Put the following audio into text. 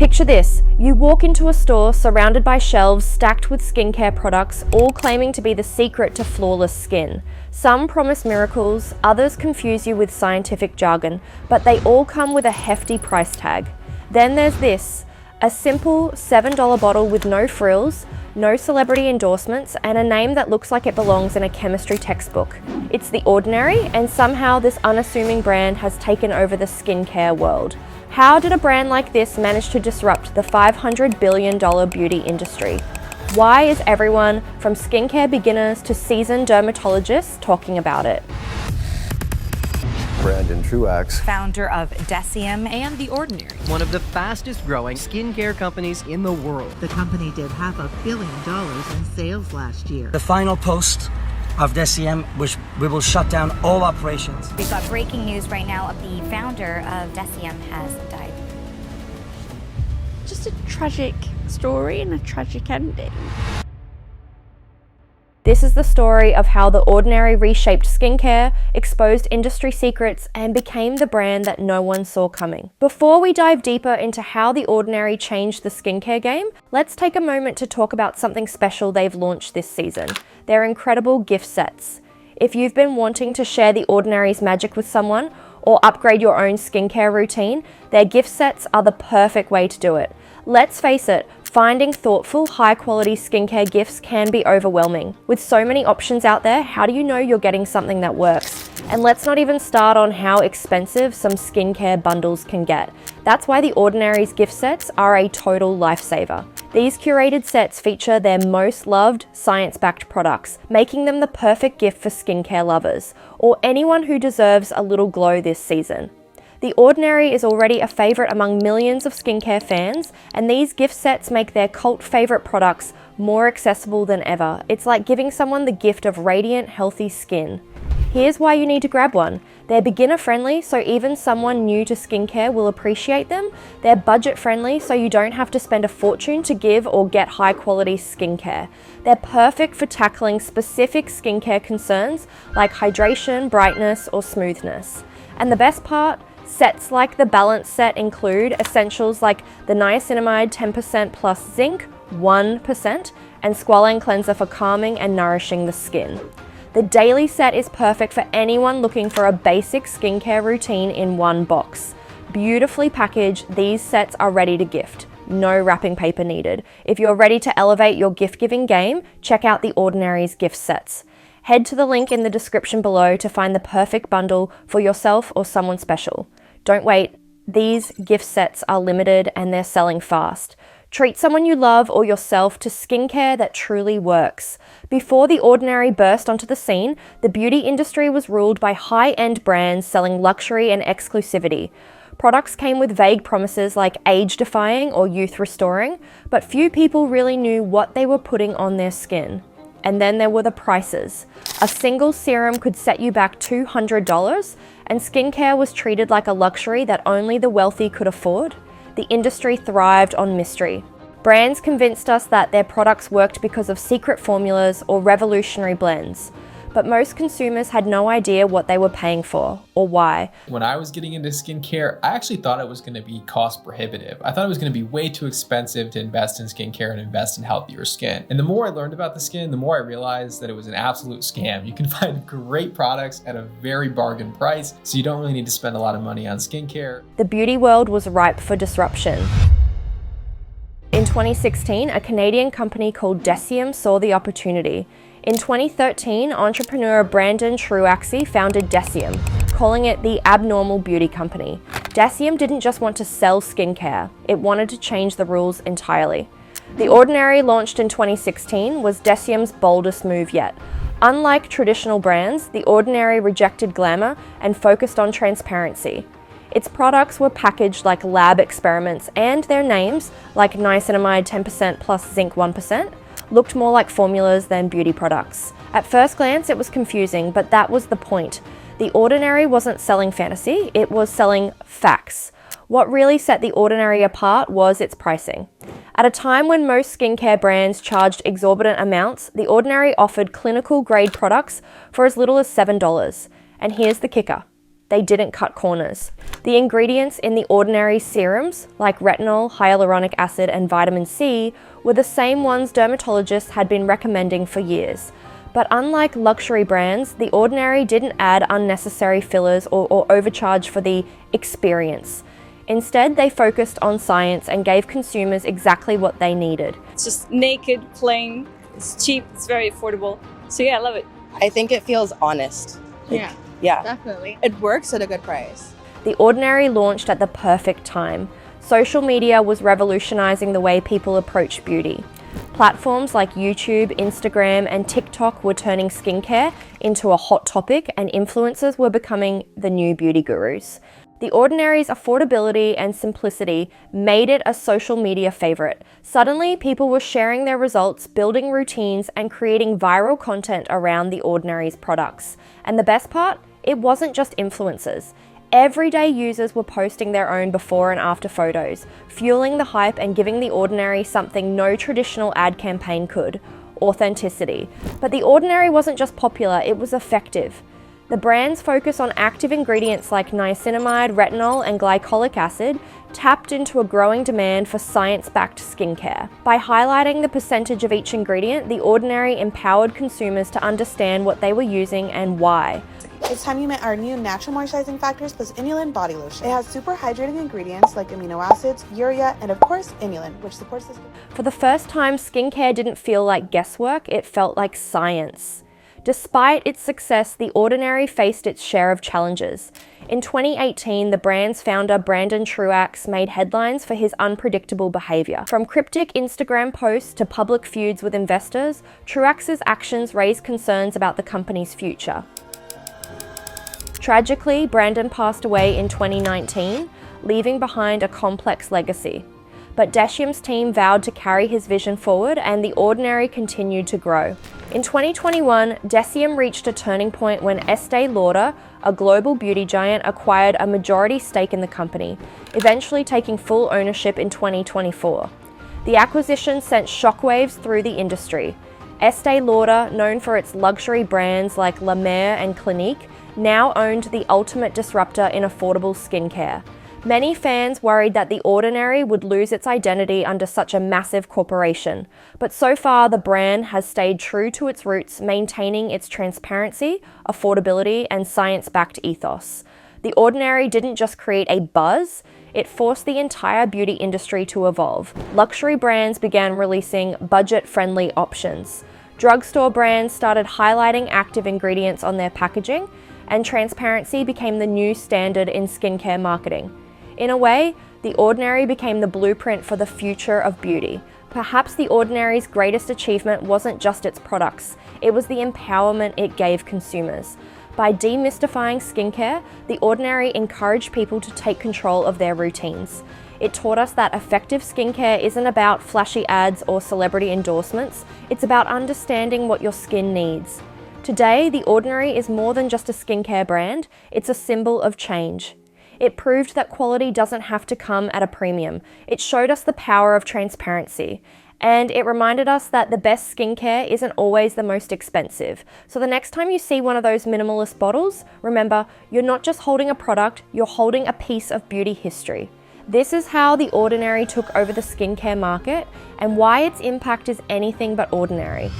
Picture this, you walk into a store surrounded by shelves stacked with skincare products, all claiming to be the secret to flawless skin. Some promise miracles, others confuse you with scientific jargon, but they all come with a hefty price tag. Then there's this, a simple $7 bottle with no frills, no celebrity endorsements, and a name that looks like it belongs in a chemistry textbook. It's The Ordinary, and somehow this unassuming brand has taken over the skincare world. How did a brand like this manage to disrupt the $500 billion beauty industry? Why is everyone, from skincare beginners to seasoned dermatologists, talking about it? Truaxe, founder of Deciem and The Ordinary, one of the fastest growing skincare companies in the world. The company did $500 million in sales last year. The final post of Deciem, which we will shut down all operations. We've got breaking news right now of the founder of Deciem has died. Just a tragic story and a tragic ending. This is the story of how The Ordinary reshaped skincare, exposed industry secrets, and became the brand that no one saw coming. Before we dive deeper into how The Ordinary changed the skincare game, let's take a moment to talk about something special they've launched this season, their incredible gift sets. If you've been wanting to share The Ordinary's magic with someone, or upgrade your own skincare routine, their gift sets are the perfect way to do it. Let's face it, finding thoughtful, high-quality skincare gifts can be overwhelming. With so many options out there, how do you know you're getting something that works? And let's not even start on how expensive some skincare bundles can get. That's why The Ordinary's gift sets are a total lifesaver. These curated sets feature their most loved, science-backed products, making them the perfect gift for skincare lovers, or anyone who deserves a little glow this season. The Ordinary is already a favourite among millions of skincare fans, and these gift sets make their cult favourite products more accessible than ever. It's like giving someone the gift of radiant, healthy skin. Here's why you need to grab one. They're beginner friendly, so even someone new to skincare will appreciate them. They're budget friendly, so you don't have to spend a fortune to give or get high quality skincare. They're perfect for tackling specific skincare concerns like hydration, brightness, or smoothness. And the best part? Sets like the Balance set include essentials like the niacinamide 10% plus zinc, 1%, and squalane cleanser for calming and nourishing the skin. The Daily set is perfect for anyone looking for a basic skincare routine in one box. Beautifully packaged, these sets are ready to gift. No wrapping paper needed. If you're ready to elevate your gift-giving game, check out The Ordinary's gift sets. Head to the link in the description below to find the perfect bundle for yourself or someone special. Don't wait, these gift sets are limited and they're selling fast. Treat someone you love or yourself to skincare that truly works. Before The Ordinary burst onto the scene, the beauty industry was ruled by high-end brands selling luxury and exclusivity. Products came with vague promises like age-defying or youth-restoring, but few people really knew what they were putting on their skin. And then there were the prices. A single serum could set you back $200, and skincare was treated like a luxury that only the wealthy could afford. The industry thrived on mystery. Brands convinced us that their products worked because of secret formulas or revolutionary blends. But most consumers had no idea what they were paying for or why. When I was getting into skincare, I actually thought it was going to be cost prohibitive. I thought it was going to be way too expensive to invest in skincare and invest in healthier skin. And the more I learned about the skin, the more I realized that it was an absolute scam. You can find great products at a very bargain price, so you don't really need to spend a lot of money on skincare. The beauty world was ripe for disruption. In 2016, a Canadian company called Deciem saw the opportunity. In 2013, entrepreneur Brandon Truaxe founded Deciem, calling it the abnormal beauty company. Deciem didn't just want to sell skincare, it wanted to change the rules entirely. The Ordinary, launched in 2016, was Deciem's boldest move yet. Unlike traditional brands, The Ordinary rejected glamour and focused on transparency. Its products were packaged like lab experiments, and their names, like niacinamide 10% plus zinc 1%, looked more like formulas than beauty products. At first glance, it was confusing, but that was the point. The Ordinary wasn't selling fantasy, it was selling facts. What really set The Ordinary apart was its pricing. At a time when most skincare brands charged exorbitant amounts, The Ordinary offered clinical-grade products for as little as $7. And here's the kicker. they didn't cut corners. The ingredients in The Ordinary's serums, like retinol, hyaluronic acid, and vitamin C, were the same ones dermatologists had been recommending for years. But unlike luxury brands, The Ordinary didn't add unnecessary fillers or overcharge for the experience. Instead, they focused on science and gave consumers exactly what they needed. It's just naked, plain, it's cheap, it's very affordable. So yeah, I love it. I think it feels honest. Yeah, definitely. It works at a good price. The Ordinary launched at the perfect time. Social media was revolutionizing the way people approach beauty. Platforms like YouTube, Instagram, and TikTok were turning skincare into a hot topic, and influencers were becoming the new beauty gurus. The Ordinary's affordability and simplicity made it a social media favorite. Suddenly, people were sharing their results, building routines, and creating viral content around The Ordinary's products. And the best part? It wasn't just influencers. Everyday users were posting their own before and after photos, fueling the hype and giving The Ordinary something no traditional ad campaign could: authenticity. But The Ordinary wasn't just popular, it was effective. The brand's focus on active ingredients like niacinamide, retinol, and glycolic acid tapped into a growing demand for science-backed skincare. By highlighting the percentage of each ingredient, The Ordinary empowered consumers to understand what they were using and why. It's time you met our new natural moisturizing factors plus inulin body lotion. It has super hydrating ingredients like amino acids, urea, and of course inulin, which supports the skin. For the first time, skincare didn't feel like guesswork, it felt like science. Despite its success, The Ordinary faced its share of challenges. In 2018, the brand's founder, Brandon Truaxe, made headlines for his unpredictable behavior. From cryptic Instagram posts to public feuds with investors, Truaxe's actions raised concerns about the company's future. Tragically, Brandon passed away in 2019, leaving behind a complex legacy. But Deciem's team vowed to carry his vision forward, and The Ordinary continued to grow. In 2021, Deciem reached a turning point when Estée Lauder, a global beauty giant, acquired a majority stake in the company, eventually taking full ownership in 2024. The acquisition sent shockwaves through the industry. Estée Lauder, known for its luxury brands like La Mer and Clinique, now owned the ultimate disruptor in affordable skincare. Many fans worried that The Ordinary would lose its identity under such a massive corporation, but so far the brand has stayed true to its roots, maintaining its transparency, affordability, and science-backed ethos. The Ordinary didn't just create a buzz, it forced the entire beauty industry to evolve. Luxury brands began releasing budget-friendly options. Drugstore brands started highlighting active ingredients on their packaging, and transparency became the new standard in skincare marketing. In a way, The Ordinary became the blueprint for the future of beauty. Perhaps The Ordinary's greatest achievement wasn't just its products, it was the empowerment it gave consumers. By demystifying skincare, The Ordinary encouraged people to take control of their routines. It taught us that effective skincare isn't about flashy ads or celebrity endorsements, it's about understanding what your skin needs. Today, The Ordinary is more than just a skincare brand, it's a symbol of change. It proved that quality doesn't have to come at a premium. It showed us the power of transparency. And it reminded us that the best skincare isn't always the most expensive. So the next time you see one of those minimalist bottles, remember, you're not just holding a product, you're holding a piece of beauty history. This is how The Ordinary took over the skincare market and why its impact is anything but ordinary.